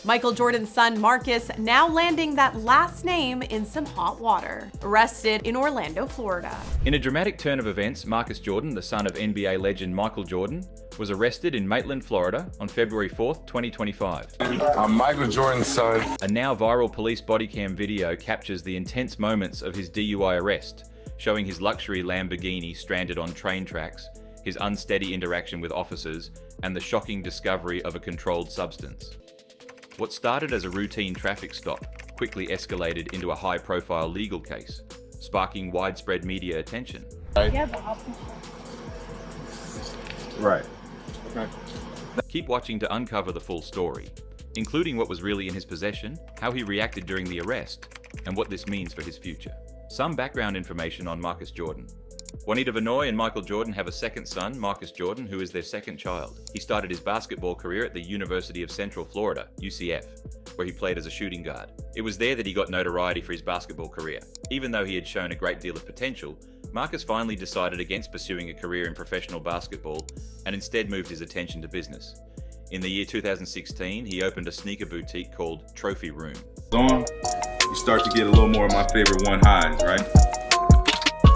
Michael Jordan's son Marcus now landing that last name in some hot water. Arrested in Orlando, Florida. In a dramatic turn of events, Marcus Jordan, the son of NBA legend Michael Jordan, was arrested in Maitland, Florida on February 4th, 2025. I'm Michael Jordan's son. A now viral police body cam video captures the intense moments of his DUI arrest, showing his luxury Lamborghini stranded on train tracks, his unsteady interaction with officers, and the shocking discovery of a controlled substance. What started as a routine traffic stop quickly escalated into a high-profile legal case, sparking widespread media attention. Right. Okay. Keep watching to uncover the full story, including what was really in his possession, how he reacted during the arrest, and what this means for his future. Some background information on Marcus Jordan. Juanita Vinoy and Michael Jordan have a second son, Marcus Jordan, who is their second child. He started his basketball career at the University of Central Florida, UCF, where he played as a shooting guard. It was there that he got notoriety for his basketball career. Even though he had shown a great deal of potential, Marcus finally decided against pursuing a career in professional basketball and instead moved his attention to business. In the year 2016, he opened a sneaker boutique called Trophy Room. You start to get a little more of my favorite one highs, right?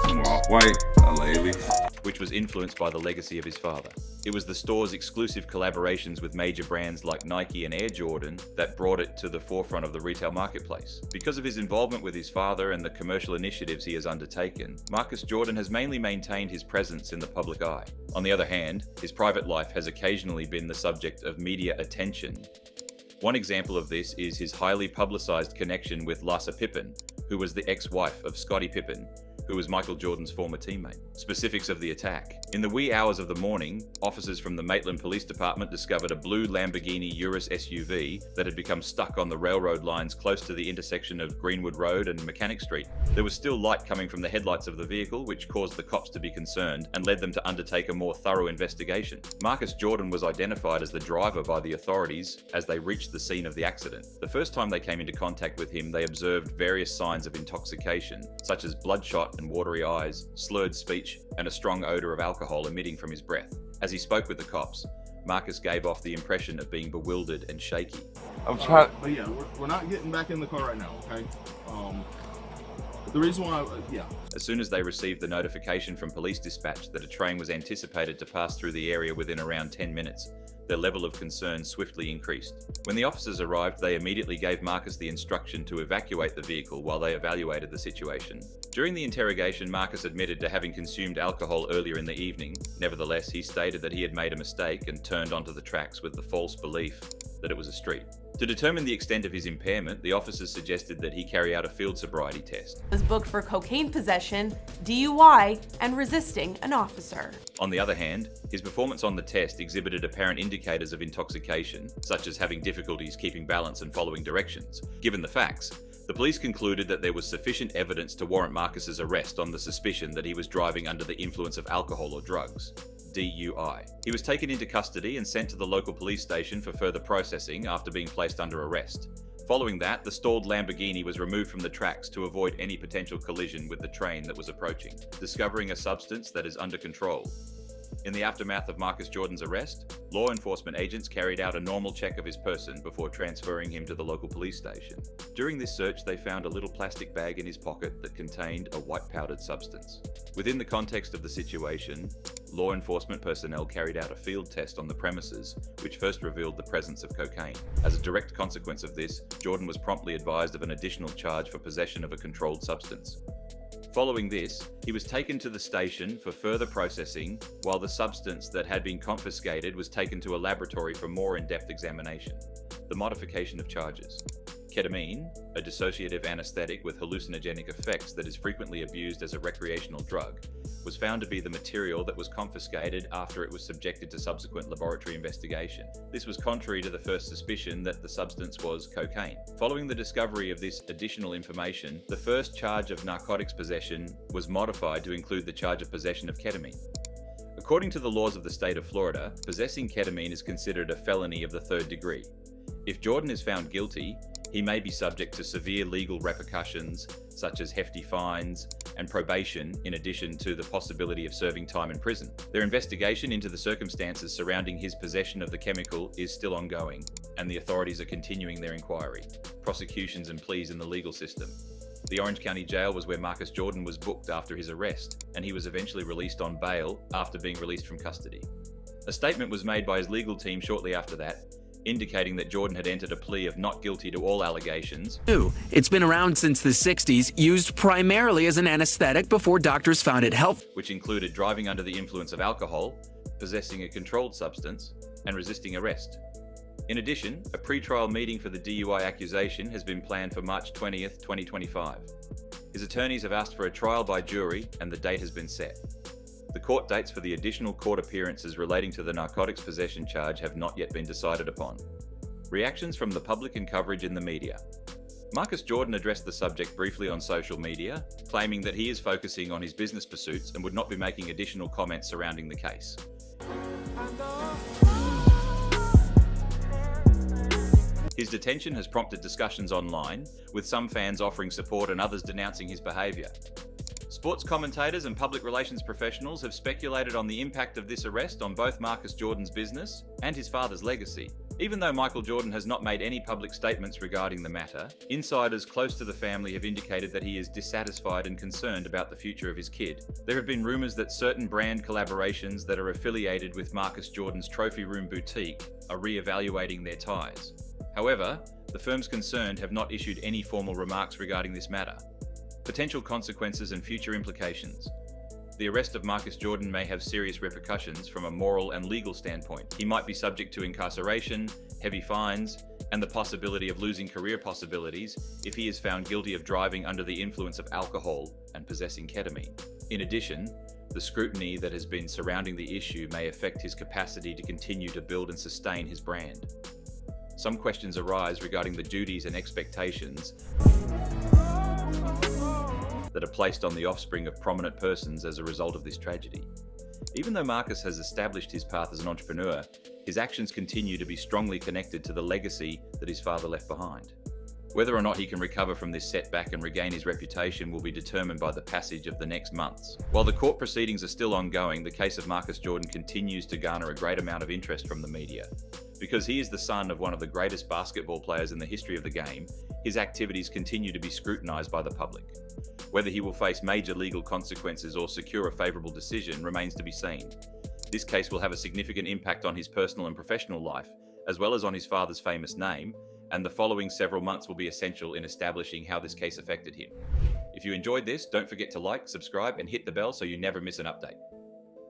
Some more off-white, which was influenced by the legacy of his father. It was the store's exclusive collaborations with major brands like Nike and Air Jordan that brought it to the forefront of the retail marketplace. Because of his involvement with his father and the commercial initiatives he has undertaken, Marcus Jordan has mainly maintained his presence in the public eye. On the other hand, his private life has occasionally been the subject of media attention. One example of this is his highly publicized connection with Larsa Pippen, who was the ex-wife of Scottie Pippen, who was Michael Jordan's former teammate. Specifics of the attack. In the wee hours of the morning, officers from the Maitland Police Department discovered a blue Lamborghini Urus SUV that had become stuck on the railroad lines close to the intersection of Greenwood Road and Mechanic Street. There was still light coming from the headlights of the vehicle, which caused the cops to be concerned and led them to undertake a more thorough investigation. Marcus Jordan was identified as the driver by the authorities as they reached the scene of the accident. The first time they came into contact with him, they observed various signs of intoxication, such as bloodshot and watery eyes, slurred speech, and a strong odor of alcohol emitting from his breath. As he spoke with the cops, Marcus gave off the impression of being bewildered and shaky. I'm trying. But yeah, we're not getting back in the car right now, okay? The reason why, As soon as they received the notification from police dispatch that a train was anticipated to pass through the area within around 10 minutes, their level of concern swiftly increased. When the officers arrived, they immediately gave Marcus the instruction to evacuate the vehicle while they evaluated the situation. During the interrogation, Marcus admitted to having consumed alcohol earlier in the evening. Nevertheless, he stated that he had made a mistake and turned onto the tracks with the false belief that it was a street. To determine the extent of his impairment, the officers suggested that he carry out a field sobriety test. Was booked for cocaine possession, DUI, and resisting an officer. On the other hand, his performance on the test exhibited apparent indicators of intoxication, such as having difficulties keeping balance and following directions. Given the facts, the police concluded that there was sufficient evidence to warrant Marcus's arrest on the suspicion that he was driving under the influence of alcohol or drugs. DUI. He was taken into custody and sent to the local police station for further processing after being placed under arrest. Following that, the stalled Lamborghini was removed from the tracks to avoid any potential collision with the train that was approaching, discovering a substance that is under control. In the aftermath of Marcus Jordan's arrest, law enforcement agents carried out a normal check of his person before transferring him to the local police station. During this search, they found a little plastic bag in his pocket that contained a white powdered substance. Within the context of the situation, law enforcement personnel carried out a field test on the premises, which first revealed the presence of cocaine. As a direct consequence of this, Jordan was promptly advised of an additional charge for possession of a controlled substance. Following this, he was taken to the station for further processing, while the substance that had been confiscated was taken to a laboratory for more in-depth examination. The modification of charges. Ketamine, a dissociative anesthetic with hallucinogenic effects that is frequently abused as a recreational drug, was found to be the material that was confiscated after it was subjected to subsequent laboratory investigation. This was contrary to the first suspicion that the substance was cocaine. Following the discovery of this additional information, the first charge of narcotics possession was modified to include the charge of possession of ketamine. According to the laws of the state of Florida, possessing ketamine is considered a felony of the third degree. If Jordan is found guilty, he may be subject to severe legal repercussions, such as hefty fines and probation, in addition to the possibility of serving time in prison. Their investigation into the circumstances surrounding his possession of the chemical is still ongoing. and the authorities are continuing their inquiry, prosecutions and pleas in the legal system. The Orange County Jail was where Marcus Jordan was booked after his arrest, and he was eventually released on bail after being released from custody. A statement was made by his legal team shortly after that, indicating that Jordan had entered a plea of not guilty to all allegations. It's been around since the 60s, used primarily as an anesthetic before doctors found it helpful. Which included driving under the influence of alcohol, possessing a controlled substance, and resisting arrest. In addition, a pre-trial meeting for the DUI accusation has been planned for March 20th, 2025. His attorneys have asked for a trial by jury, and the date has been set. The court dates for the additional court appearances relating to the narcotics possession charge have not yet been decided upon. Reactions from the public and coverage in the media. Marcus Jordan addressed the subject briefly on social media, claiming that he is focusing on his business pursuits and would not be making additional comments surrounding the case. His detention has prompted discussions online, with some fans offering support and others denouncing his behaviour. Sports commentators and public relations professionals have speculated on the impact of this arrest on both Marcus Jordan's business and his father's legacy. Even though Michael Jordan has not made any public statements regarding the matter, insiders close to the family have indicated that he is dissatisfied and concerned about the future of his kid. There have been rumours that certain brand collaborations that are affiliated with Marcus Jordan's Trophy Room boutique are re-evaluating their ties. However, the firms concerned have not issued any formal remarks regarding this matter. Potential consequences and future implications. The arrest of Marcus Jordan may have serious repercussions from a moral and legal standpoint. He might be subject to incarceration, heavy fines, and the possibility of losing career possibilities if he is found guilty of driving under the influence of alcohol and possessing ketamine. In addition, the scrutiny that has been surrounding the issue may affect his capacity to continue to build and sustain his brand. Some questions arise regarding the duties and expectations that are placed on the offspring of prominent persons as a result of this tragedy. Even though Marcus has established his path as an entrepreneur, his actions continue to be strongly connected to the legacy that his father left behind. Whether or not he can recover from this setback and regain his reputation will be determined by the passage of the next months. While the court proceedings are still ongoing, the case of Marcus Jordan continues to garner a great amount of interest from the media. Because he is the son of one of the greatest basketball players in the history of the game, his activities continue to be scrutinized by the public. Whether he will face major legal consequences or secure a favorable decision remains to be seen. This case will have a significant impact on his personal and professional life, as well as on his father's famous name, and the following several months will be essential in establishing how this case affected him. If you enjoyed this, don't forget to like, subscribe, and hit the bell so you never miss an update.